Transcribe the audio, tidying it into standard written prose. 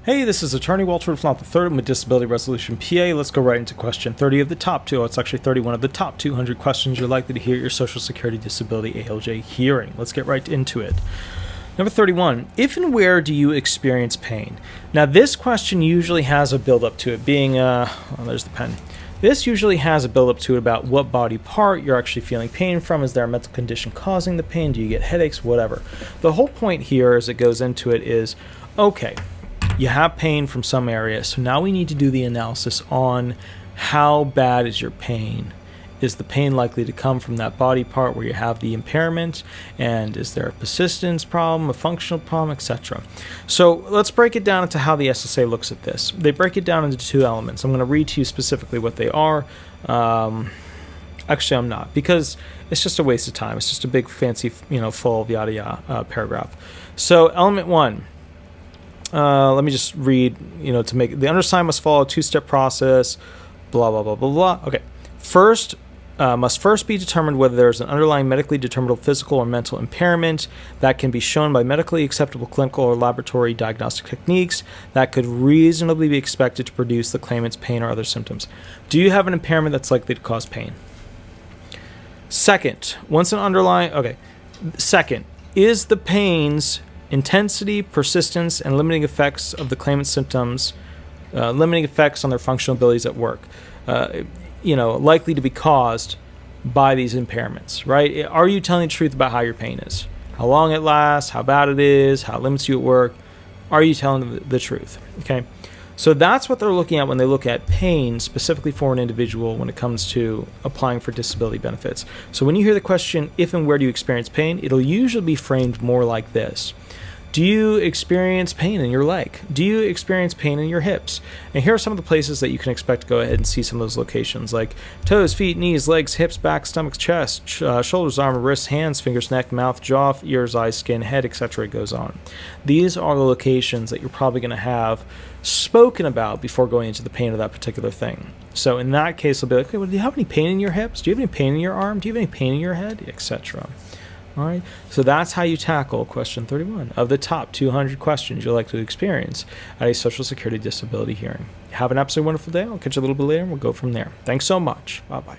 Hey, this is Attorney Walter Hnot III with Disability Resolution PA. Let's go right into question 30 of the top two. It's actually 31 of the top 200 questions you're likely to hear at your Social Security Disability ALJ hearing. Let's get right into it. Number 31, if and where do you experience pain? Now, this question usually has a build-up to it, being, there's the pen. This usually has a build-up to it about what body part you're actually feeling pain from. Is there a mental condition causing the pain? Do you get headaches? Whatever. The whole point here as it goes into it is, okay, you have pain from some area, so now we need to do the analysis on how bad is your pain. Is the pain likely to come from that body part where you have the impairment? And is there a persistence problem, a functional problem, etc.? So let's break it down into how the SSA looks at this. They break it down into two elements. I'm going to read to you specifically what they are. Actually, I'm not, because it's just a waste of time. It's just a big, fancy, full of yada yada paragraph. So element one. Let me just read, to make the undersigned must follow a two-step process, blah, blah, blah, blah, blah. Okay. First, must first be determined whether there is an underlying medically determinable physical or mental impairment that can be shown by medically acceptable clinical or laboratory diagnostic techniques that could reasonably be expected to produce the claimant's pain or other symptoms. Do you have an impairment that's likely to cause pain? Second, Second, is the pain's intensity, persistence, and limiting effects of the claimant's symptoms, limiting effects on their functional abilities at work, likely to be caused by these impairments, right? Are you telling the truth about how your pain is? How long it lasts, how bad it is, how it limits you at work? Are you telling the truth? Okay. So that's what they're looking at when they look at pain specifically for an individual when it comes to applying for disability benefits. So when you hear the question, if and where do you experience pain, it'll usually be framed more like this. Do you experience pain in your leg? Do you experience pain in your hips? And here are some of the places that you can expect to go ahead and see some of those locations, like toes, feet, knees, legs, hips, back, stomach, chest, shoulders, arm, wrists, hands, fingers, neck, mouth, jaw, ears, eyes, skin, head, etc. It goes on. These are the locations that you're probably going to have spoken about before going into the pain of that particular thing. So in that case, they'll be like, okay, well, do you have any pain in your hips? Do you have any pain in your arm? Do you have any pain in your head? Etc. All right, so that's how you tackle question 31 of the top 200 questions you're likely to experience at a Social Security disability hearing. Have an absolutely wonderful day. I'll catch you a little bit later and we'll go from there. Thanks so much. Bye-bye.